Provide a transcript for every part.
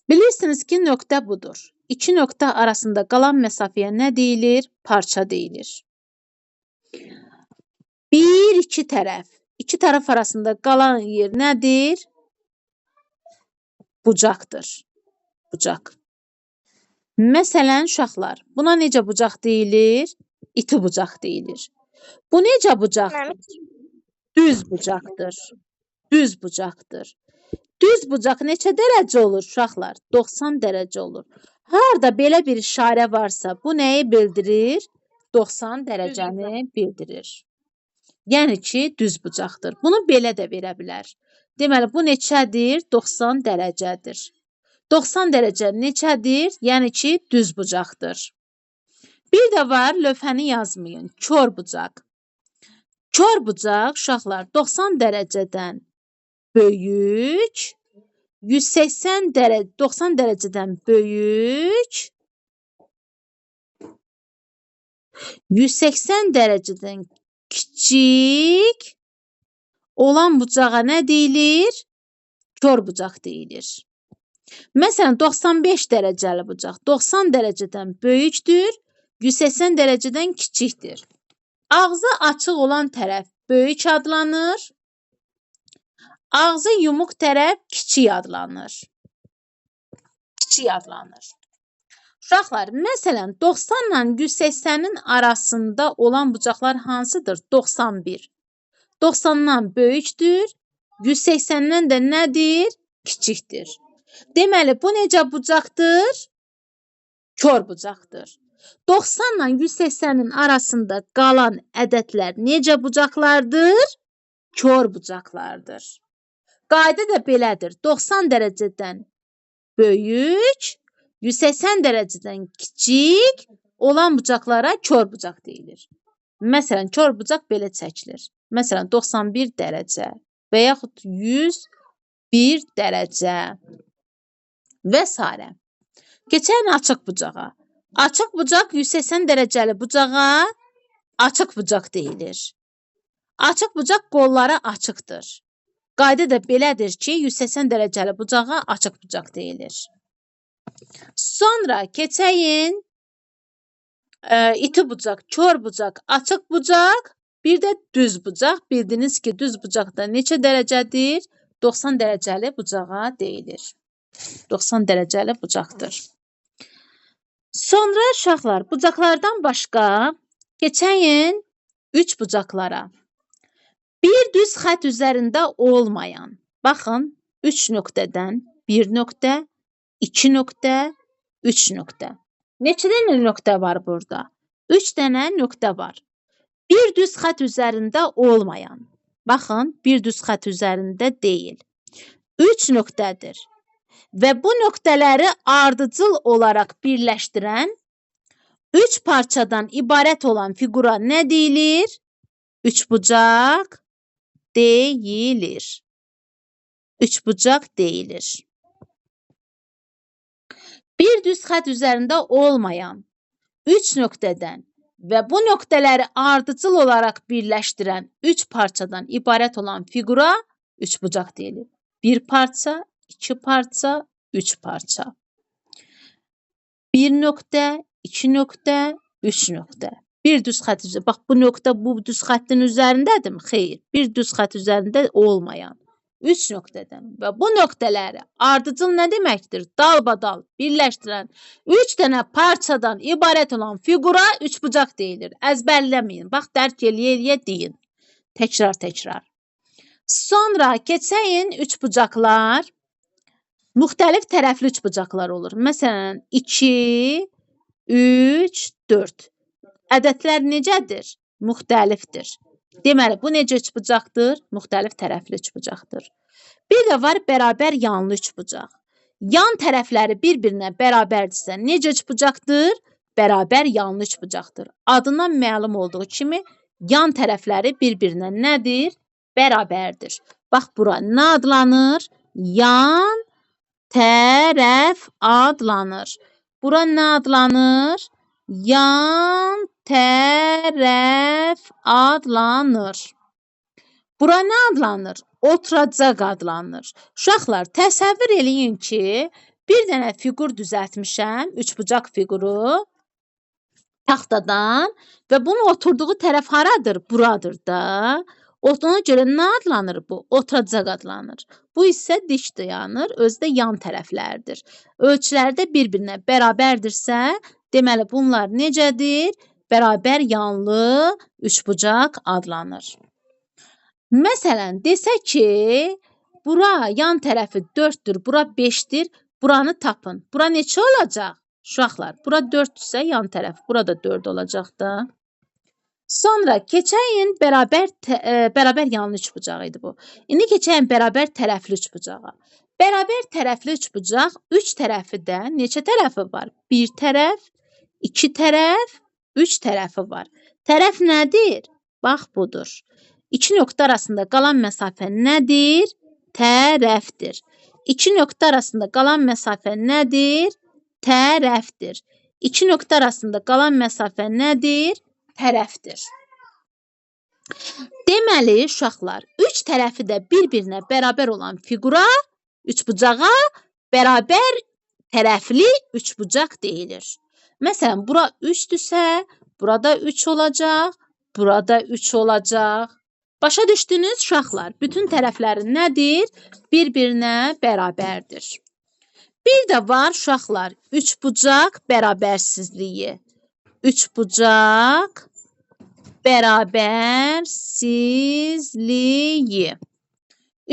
Bilirsiniz ki nöqtə budur. İki nöqtə arasında qalan məsafəyə nə deyilir? Parça deyilir. İki tərəf arasında qalan yer nədir? Bucaqdır. Bucaq. Məsələn, uşaqlar, buna necə bucaq deyilir? İti bucaq deyilir. Bu necə bucaqdır? Düz bucaqdır. Düz bucaqdır. Düz bucaq neçə dərəcə olur uşaqlar? 90 dərəcə olur. Harda belə bir işarə varsa, bu nəyi bildirir? 90 dərəcəni bildirir. Yəni ki, düz bucaqdır. Bunu belə də verə bilər. Deməli, bu neçədir? 90 dərəcədir. 90 dərəcə neçədir? Yəni ki, düz bucaqdır. Bir də var, lövhəni yazmayın. Kör bucaq. Kör bucaq, uşaqlar, 90 dərəcədən böyük, 90 dərəcədən böyük, 180 dərəcədən kiçik olan bucağa nə deyilir? Kör bucaq deyilir. Məsələn, 95 dərəcəli bucaq 90 dərəcədən böyükdür, 180 dərəcədən kiçikdir. Ağzı açıq olan tərəf böyük adlanır. Ağzı yumuq tərəf kiçik adlanır. Kiçik adlanır. Uşaqlar, məsələn, 90 ilə 180-in arasında olan bucaqlar hansıdır? 91. 90-dan böyükdür, 180-dən də nədir? Kiçikdir. Deməli, bu necə bucaqdır? Kör bucaqdır. 90 ilə 180-in arasında qalan ədədlər necə bucaqlardır? Kör bucaqlardır. Qayda da belədir. 90 dərəcədən böyük, 180 dərəcədən kiçik olan bucaqlara kör bucaq deyilir. Məsələn, kör bucaq belə çəkilir. Məsələn, 91 dərəcə və yaxud 101 dərəcə və s. Keçən açıq bucağa. Açıq bucaq 180 dərəcəli bucağa açıq bucaq deyilir. Açıq bucaq qolları açıqdır. Qayda da belədir ki, 180 dərəcəli bucağa açıq bucaq deyilir. Sonra keçəyin iti bucaq, kör bucaq, açıq bucaq, bir də düz bucaq. Bildiniz ki, düz bucaqda neçə dərəcədir? 90 dərəcəli bucağa deyilir. 90 dərəcəli bucaqdır. Sonra uşaqlar, bucaqlardan başqa keçəyin üç bucaqlara. Bir düz xət üzərində olmayan, baxın, 3 nöqtədən 1 nöqtə, 2 nöqtə, 3 nöqtə. Neçə dənə nöqtə var burada? 3 dənə nöqtə var. Bir düz xət üzərində olmayan, baxın, bir düz xət üzərində deyil. 3 nöqtədir və bu nöqtələri ardıcıl olaraq birləşdirən 3 parçadan ibarət olan fiqura nə deyilir? Üçbucaq deyilir. Üçbucaq deyilir. Bir düz xət üzərində olmayan 3 nöqtədən və bu nöqtələri ardıcıl olaraq birləşdirən 3 parçadan ibarət olan fiqura üçbucaq deyilir. Bir parça, 2 parça, 3 parça. Bir nöqtə, 2 nöqtə, 3 nöqtə. Bir düz xət üzərində, bax bu nöqtə bu düz xəttin üzərindədirmi? Xeyr, bir düz xət üzərində olmayan 3 nöqtədən və bu nöqtələri ardıcıl nə deməkdir? Dalbadal birləşdirən 3 dənə parçadan ibarət olan fiqura üçbucaq deyilir. Əzbərləməyin, bax dərk eləyə deyin. Təkrar. Sonra keçəyin üçbucaqlar müxtəlif tərəfli üçbucaqlar olur. Məsələn, 2, 3, 4. Ədədlər necədir? Müxtəlifdir. Deməli, bu necə üçbucaqdır? Müxtəlif tərəfli üçbucaqdır. Bir də var bərabər yanlı üçbucaq. Yan tərəfləri bir-birinə bərabərdirsə, necə üçbucaqdır? Bərabər yanlı üçbucaqdır. Adından məlum olduğu kimi, yan tərəfləri bir-birinə nədir? Bərabərdir. Bax, bura nə adlanır? Yan tərəf adlanır. Bura nə adlanır? Yan tərəf adlanır. Bura nə adlanır? Oturacaq adlanır. Uşaqlar, təsəvvür eləyin ki, bir dənə fiqur düzəltmişəm, üçbucaq fiquru taxtadan və bunun oturduğu tərəf haradır? Buradır da. Ona görə nə adlanır bu? Oturacaq adlanır. Bu isə dik dayanır, özü də yan tərəflərdir. Ölçüləri də bir-birinə bərabərdirsə, deməli bunlar necədir? Bərabər yanlı üçbucaq adlanır. Məsələn, desək ki, bura yan tərəfi 4-dür, bura 5-dir, buranı tapın. Bura neçə olacaq? Uşaqlar, bura 4-dürsə yan tərəf, burada 4 olacaq da. Sonra keçəyin bərabər yanlı üçbucaq idi bu. İndi keçəyin bərabər tərəfli üçbucağa. Bərabər tərəfli üçbucaq 3 tərəfi də neçə tərəfi var? 1 tərəf, 2 tərəf, 3 tərəfi var. Tərəf nədir? Bax budur. 2 nöqtə arasında qalan məsafə nədir? Tərəfdir. 2 nöqtə arasında qalan məsafə nədir? Tərəfdir. 2 nöqtə arasında qalan məsafə nədir? Tərəfdir. Deməli, uşaqlar, 3 tərəfi də bir-birinə bərabər olan fiqura, üçbucağa bərabər tərəfli üçbucaq deyilir. Məsələn, bura 3-dürsə, burada 3 olacaq, burada 3 olacaq. Başa düşdünüz, uşaqlar? Bütün tərəfləri nədir? Bir-birinə bərabərdir. Bir də var, uşaqlar, üçbucaq bərabərsizliyi. Üçbucaq bərabərsizliyi.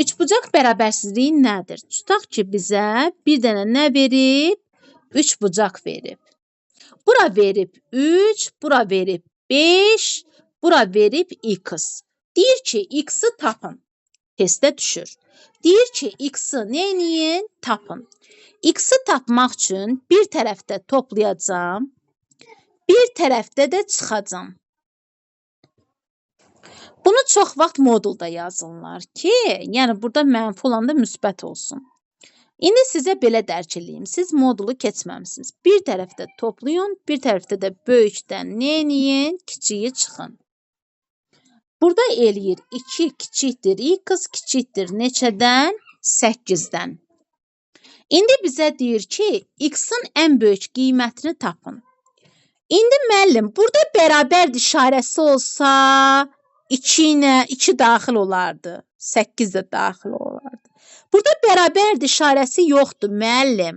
Üçbucaq bərabərsizliyi nədir? Tutaq ki, bizə bir dənə nə verib? Üçbucaq verib. Bura verib 3, bura verib 5, bura verib x. Deyir ki, x-i tapın. Testə düşür. Deyir ki, x-i neyləyin? Tapın. X-i tapmaq üçün bir tərəfdə toplayacağam, bir tərəfdə də çıxacağam. Bunu çox vaxt modulda yazırlar ki, yəni burada mənfi olanda müsbət olsun. İndi sizə belə dərk eləyim. Siz modulu keçməmisiniz. Bir tərəfdə toplayın, bir tərəfdə də böyükdən neyləyin? Kiçiyi çıxın. Burada eləyir 2 kiçikdir x, kiçikdir neçədən? 8-dən. İndi bizə deyir ki, x-in ən böyük qiymətini tapın. İndi müəllim, burada bərabər işarəsi olsa 2 daxil olardı. 8 də daxil olardı. Burada bərabər işarəsi yoxdur müəllim.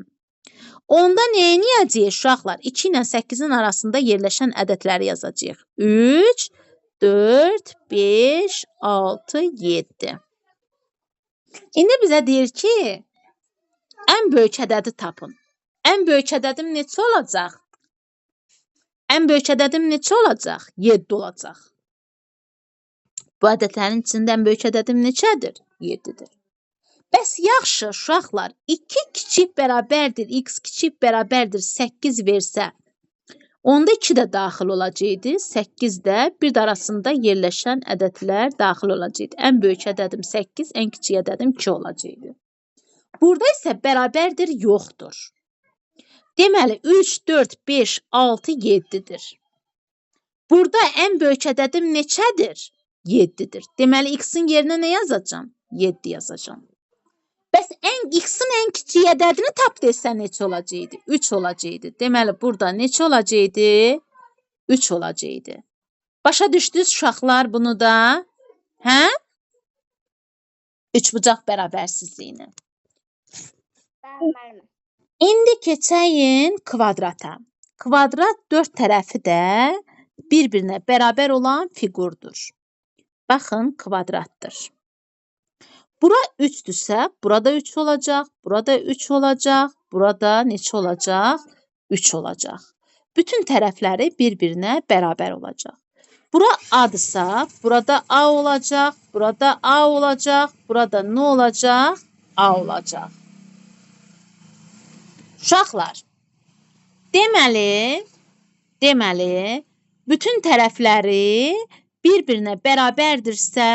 Onda nə edəcəyik uşaqlar? 2 ilə 8-in arasında yerləşən ədədləri yazacağıq. 3, 4, 5, 6, 7. İndi bizə deyir ki, ən böyük ədədi tapın. Ən böyük ədədim neçə olacaq? Ən böyük ədədim neçə olacaq? 7 olacaq. Bu ədədlərin içində ən böyük ədədim neçədir? 7-dir. Bəs yaxşı, uşaqlar, 2 kiçik bərabərdir, x kiçik bərabərdir 8 versə, onda 2 də daxil olacaqdı, 8 də bir də arasında yerləşən ədədlər daxil olacaqdı. Ən böyük ədədim 8, ən kiçik ədədim 2 olacaqdı. Burada isə bərabərdir yoxdur. Deməli, 3, 4, 5, 6, 7-dir. Burada ən böyük ədədim neçədir? 7-dir. Deməli, x-in yerinə nə yazacağam? 7 yazacağam. Bəs x-in ən kiçik ədədini tap desə neçə olacaqdı? 3 olacaqdı. Deməli, burada neçə olacaqdı? 3 olacaqdı. Başa düşdünüz uşaqlar bunu da? Hə? Üçbucaq bərabərsizliyini. İndi keçəyin kvadrata. Kvadrat 4 tərəfi də bir-birinə bərabər olan fiqurdur. Baxın, kvadratdır. Bura 3-dürsə, burada 3 olacaq, burada 3 olacaq, burada neçə olacaq? 3 olacaq. Bütün tərəfləri bir-birinə bərabər olacaq. Bura A-dırsa, burada A olacaq, burada A olacaq, burada nə olacaq? A olacaq. Uşaqlar, deməli, bütün tərəfləri bir-birinə bərabərdirsə,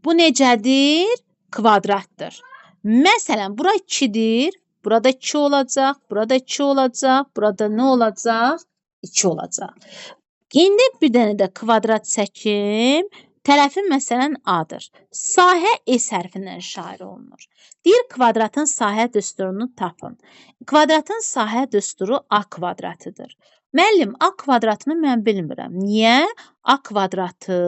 bu necədir? Kvadratdır. Məsələn, bura 2-dir, burada 2 olacaq, burada 2 olacaq, burada nə olacaq? 2 olacaq. İndi bir dənə də kvadrat çəkim. Tərəfi məsələn A-dır. Sahə S hərfindən işarə olunur. Deyir kvadratın sahə düsturunu tapın. Kvadratın sahə düsturu A kvadratıdır. Müəllim, A kvadratını mən bilmirəm. Niyə? A kvadratı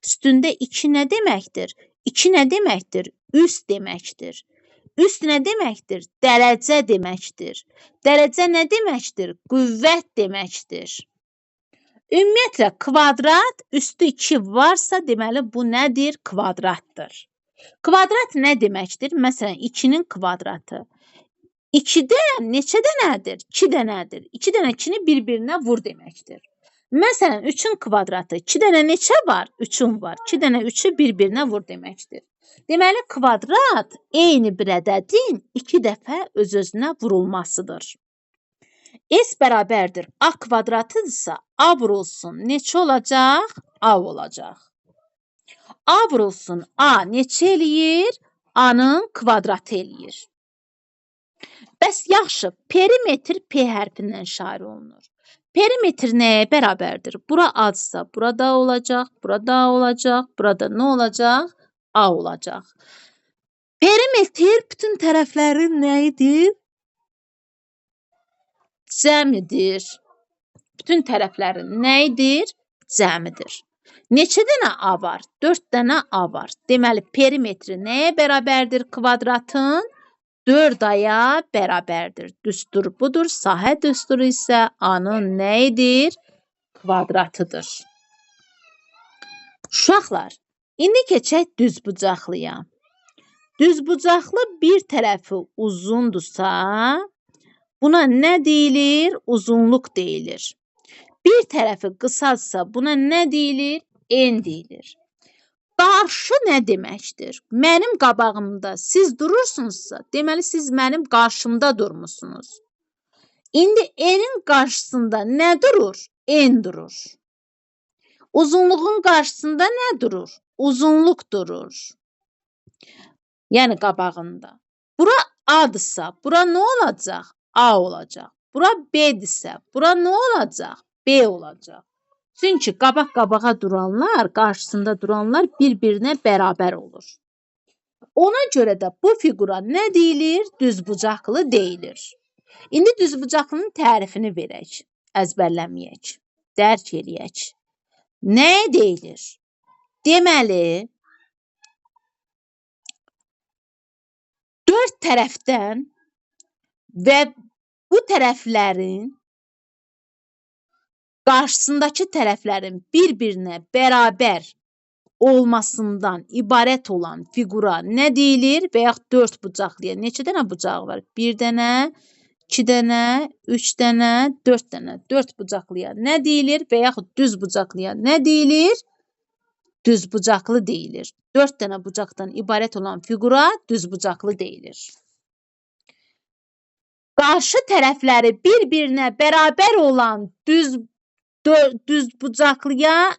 üstündə 2 nə deməkdir? 2 nə deməkdir? Üst deməkdir. Üst nə deməkdir? Dərəcə deməkdir. Dərəcə nə deməkdir? Qüvvət deməkdir. Ümumiyyətlə, kvadrat üstü 2 varsa, deməli, bu nədir? Kvadratdır. Kvadrat nə deməkdir? Məsələn, 2-nin kvadratı. 2-də neçə dənədir? 2 dənədir. 2 dənə 2-ni bir-birinə vur deməkdir. Məsələn, 3-ün kvadratı. 2 dənə neçə var? 3-ün var. 2 dənə 3-ü bir-birinə vur deməkdir. Deməli, kvadrat eyni bir ədədin 2 dəfə öz-özünə vurulmasıdır. S bərabərdir A kvadratıdırsa, A vurulsun neçə olacaq? A olacaq. A vurulsun A neçə eləyir? A-nın kvadratı eləyir. Bəs yaxşı, perimetr P hərfindən işarə olunur. Perimetr nəyə bərabərdir? Bura A-dırsa, burada olacaq, burada olacaq, burada nə olacaq? A olacaq. Perimetr bütün tərəflərin nəyidir? Cəmidir. Bütün tərəflərin nəyidir? Cəmidir. Neçə dənə A var? 4 dənə A var. Deməli, perimetri nəyə bərabərdir kvadratın? 4 aya bərabərdir. Düstur budur. Sahə düsturu isə A-nın nəyidir? Kvadratıdır. Uşaqlar, indi keçək düzbucaqlıya. Düzbucaqlı bir tərəfi uzundursa, buna nə deyilir? Uzunluq deyilir. Bir tərəfi qısadsa buna nə deyilir? En deyilir. Qarşı nə deməkdir? Mənim qabağımda siz durursunuzsa, deməli siz mənim qarşımda durmusunuz. İndi enin qarşısında nə durur? En durur. Uzunluğun qarşısında nə durur? Uzunluq durur. Yəni qabağında. Bura A-dırsa, bura nə olacaq? A olacaq. Bura B-dirsə, bura nə olacaq? B olacaq. Çünki qabaq-qabağa duranlar, qarşısında duranlar bir-birinə bərabər olur. Ona görə də bu fiqura nə deyilir? Düzbucaqlı deyilir. İndi düzbucaqlının tərifini verək, əzbərləməyək, dərk eləyək. Nə deyilir? Deməli, 4 tərəfdən və bu tərəflərin qarşısındakı tərəflərin bir-birinə bərabər olmasından ibarət olan fiqura nə deyilir? Və yaxud 4 bucaqlıya neçə dənə bucağı var? 1 dənə, 2 dənə, 3 dənə, 4 dənə. 4 bucaqlıya nə deyilir? Və yaxud düz bucaqlıya nə deyilir? Düzbucaqlı deyilir. 4 dənə bucaqdan ibarət olan fiqura düzbucaqlı deyilir. Qarşı tərəfləri bir-birinə bərabər olan düz bucaqlıya,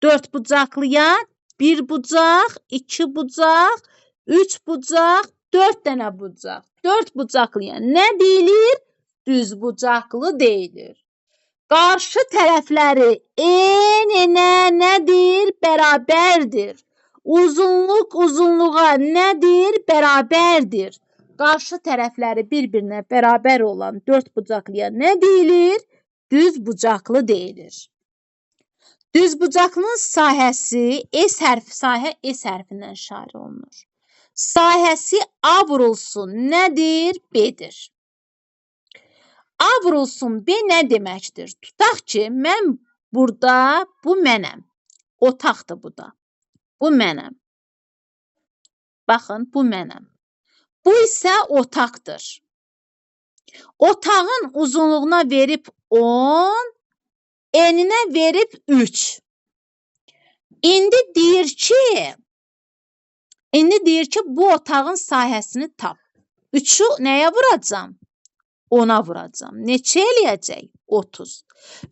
4 bucaqlıya 1 bucaq, 2 bucaq, 3 bucaq, 4 dənə bucaq. 4 bucaqlıya nə deyilir? Düz bucaqlı deyilir. Qarşı tərəfləri enə nədir? Bərabərdir. Uzunluq uzunluğa nədir? Bərabərdir. Qarşı tərəfləri bir-birinə bərabər olan 4 bucaqlıya nə deyilir? Düz bucaqlı deyilir. Düz bucaqlının sahəsi sahə S hərfindən işarə olunur. Sahəsi A vurulsun nədir? B-dir. A vurulsun B nə deməkdir? Tutaq ki, mən burada, bu mənəm. Otaqdır bu da. Bu mənəm. Baxın, bu mənəm. Bu isə otaqdır. Otağın uzunluğuna verib 10, eninə verib 3. İndi deyir ki, bu otağın sahəsini tap. 3'ü nəyə vuracam? 10'a vuracam. Neçə eləyəcək? 30.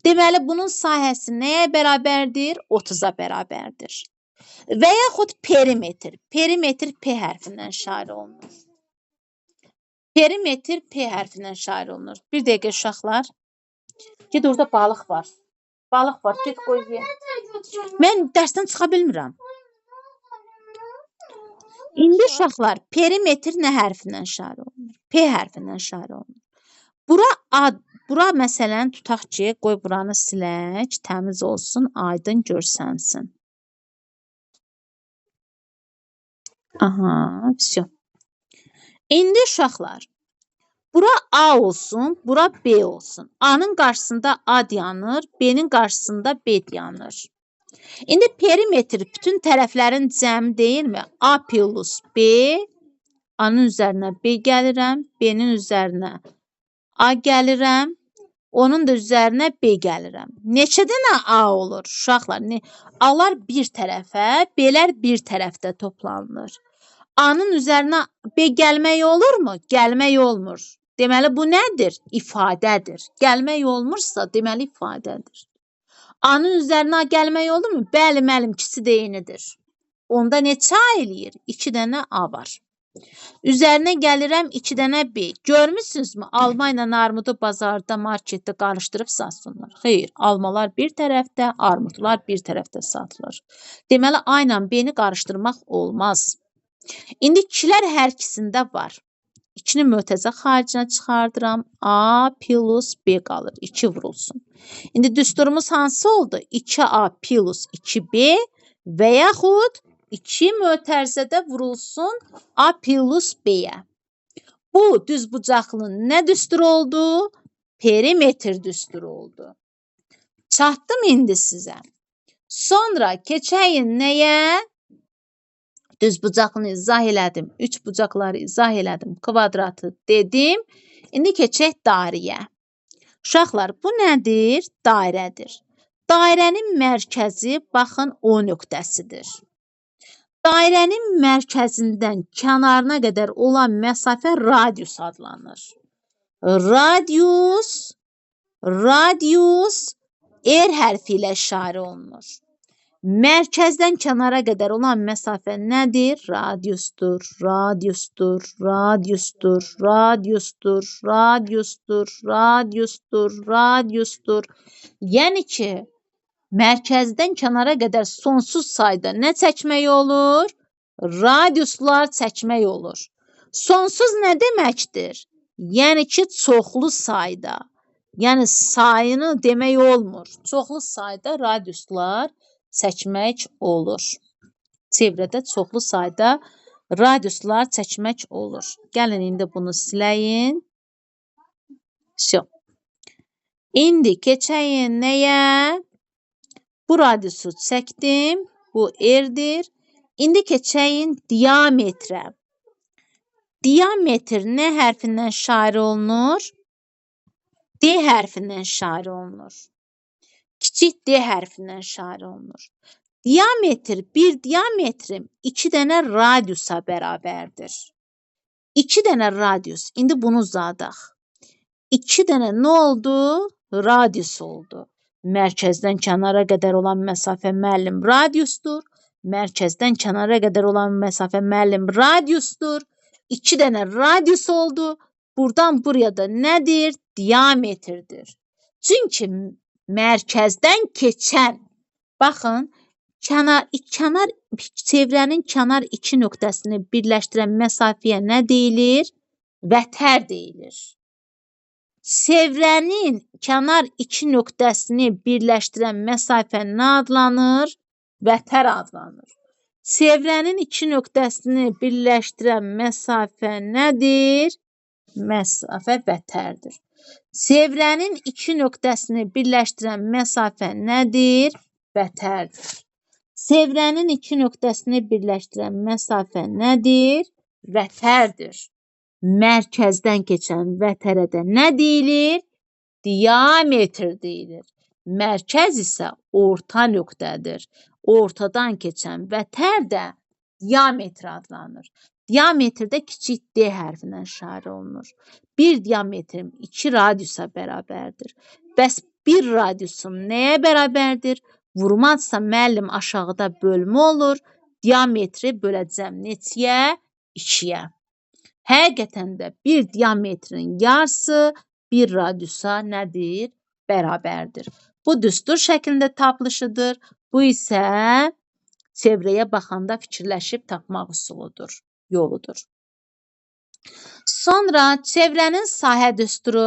Deməli, bunun sahəsi nəyə bərabərdir? 30'a bərabərdir. Və yaxud perimetr. Perimetr P hərfindən işarə olunur. Perimetr P hərfindən işarə olunur. Bir dəqiqə uşaqlar. Ged orada balıq var. Balıq var. Ged qoy ye. Mən dərsdən çıxa bilmirəm. İndi uşaqlar perimetr nə hərfindən işarə olunur? P hərfindən işarə olunur. Bura məsələn tutaq ki, qoy buranı silək, təmiz olsun, aydın görsənsin. Aha, vəsə. İndi uşaqlar, bura A olsun, bura B olsun. A-nın qarşısında A dayanır, B-nin qarşısında B dayanır. İndi perimetr bütün tərəflərin cəmi deyilmi? A plus B, A-nın üzərinə B gəlirəm, B-nin üzərinə A gəlirəm, onun da üzərinə B gəlirəm. Neçə dənə A olur uşaqlar? A-lar bir tərəfə, B-lər bir tərəfdə toplanılır. A-nın üzərinə B gəlmək olurmu? Gəlmək olmur. Deməli, bu nədir? İfadədir. Gəlmək olmursa, deməli, ifadədir. A-nın üzərinə A gəlmək olurmu? Bəli, müəllim, ikisi də eynidir. Onda neçə A eləyir? 2 dənə A var. Üzərinə gəlirəm 2 dənə B. Görmüsünüzmü? Alma ilə armudu bazarda, marketdə qarışdırıb satsınlar. Xeyr, almalar bir tərəfdə, armudlar bir tərəfdə satılır. Deməli, A ilə B-ni qarışdırmaq olmaz. İndi ikilər hər ikisində var. 2-ni mötəzə xaricinə çıxardıram. A plus B qalır. 2 vurulsun. İndi düsturumuz hansı oldu? 2A plus 2B və yaxud 2 mötərizədə vurulsun A plus B-yə. Bu düzbucaqlının nə düsturu oldu? Perimetr düsturu oldu. Çatdım indi sizə. Sonra keçəyin nəyə? Düzbucaqlını izah elədim. 3 bucaqları izah elədim. Kvadratı dedim. İndi keçək dairəyə. Uşaqlar, bu nədir? Dairədir. Dairənin mərkəzi, baxın, O nöqtəsidir. Dairənin mərkəzindən kənarına qədər olan məsafə radius adlanır. Radius R hərfi ilə işarə olunur. Mərkəzdən kənara qədər olan məsafə nədir? Radiusdur. Yəni ki, mərkəzdən kənara qədər sonsuz sayda nə çəkmək olur? Radiuslar çəkmək olur. Sonsuz nə deməkdir? Yəni ki, çoxlu sayda. Yəni sayını demək olmur. Çoxlu sayda radiuslar çəkmək olur. Çevrədə çoxlu sayda radiuslar çəkmək olur. Gəlin indi bunu siləyin. İndi keçəyin nəyə? Bu radiusu çəkdim. Bu R-dir. İndi keçəyin diametrə. Diametr nə hərfindən işarə olunur? D hərfindən işarə olunur. Kiçik D hərfindən işarə olunur. Bir diametrim 2 dənə radiusa bərabərdir. 2 dənə radius. İndi bunu uzadaq. 2 dənə nə oldu? Radius oldu. Mərkəzdən kənara qədər olan məsafə müəllim radiusdur. Mərkəzdən kənara qədər olan məsafə müəllim radiusdur. 2 dənə radius oldu. Buradan buraya da nədir? Diametrdir. Çünki mərkəzdən keçən, baxın, çevrənin kənar 2 nöqtəsini birləşdirən məsafəyə nə deyilir? Vətər deyilir. Çevrənin kənar 2 nöqtəsini birləşdirən məsafə nə adlanır? Vətər adlanır. Çevrənin 2 nöqtəsini birləşdirən məsafə nədir? Məsafə vətərdir. Çevrənin 2 nöqtəsini birləşdirən məsafə nədir? Vətərdir. Çevrənin 2 nöqtəsini birləşdirən məsafə nədir? Vətərdir. Mərkəzdən keçən vətərə də nə deyilir? Diametr deyilir. Mərkəz isə orta nöqtədir. Ortadan keçən vətər də diametr adlanır. Diametrdə kiçik D hərfindən işarə olunur. Bir diametrim 2 radiusa bərabərdir. Bəs bir radiusum nəyə bərabərdir? Vurmazsa müəllim aşağıda bölmə olur. Diametri böləcəm neçəyə? 2-yə. Həqiqətən də bir diametrin yarısı bir radiusa nədir? Bərabərdir. Bu düstur şəklində tapılışıdır. Bu isə çevrəyə baxanda fikirləşib tapmaq üsuludur, yoludur. Sonra çevrənin sahə düsturu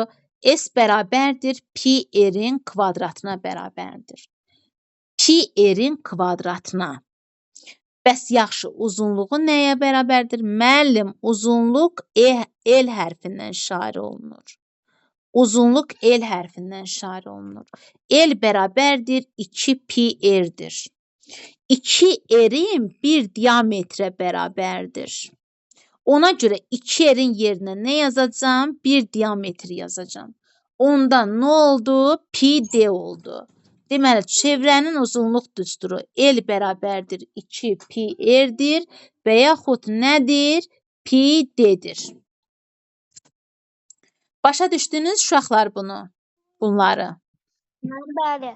S bərabərdir pi r-in kvadratına bərabərdir. Pi r-in kvadratına. Bəs yaxşı, uzunluğu nəyə bərabərdir? Müəllim, uzunluq L hərfindən işarə olunur. Uzunluq L hərfindən işarə olunur. L bərabərdir 2 pi r-dir. 2 r-in 1 diametrə bərabərdir. Ona görə 2 r-in yerinə nə yazacağam? 1 diametr yazacağam. Onda nə oldu? Pi d oldu. Deməli, çevrənin uzunluq düsturu L bərabərdir 2 pi r-dir və yaxud nədir? Pi d-dir. Başa düşdünüz uşaqlar bunu? Bunları. Bəli.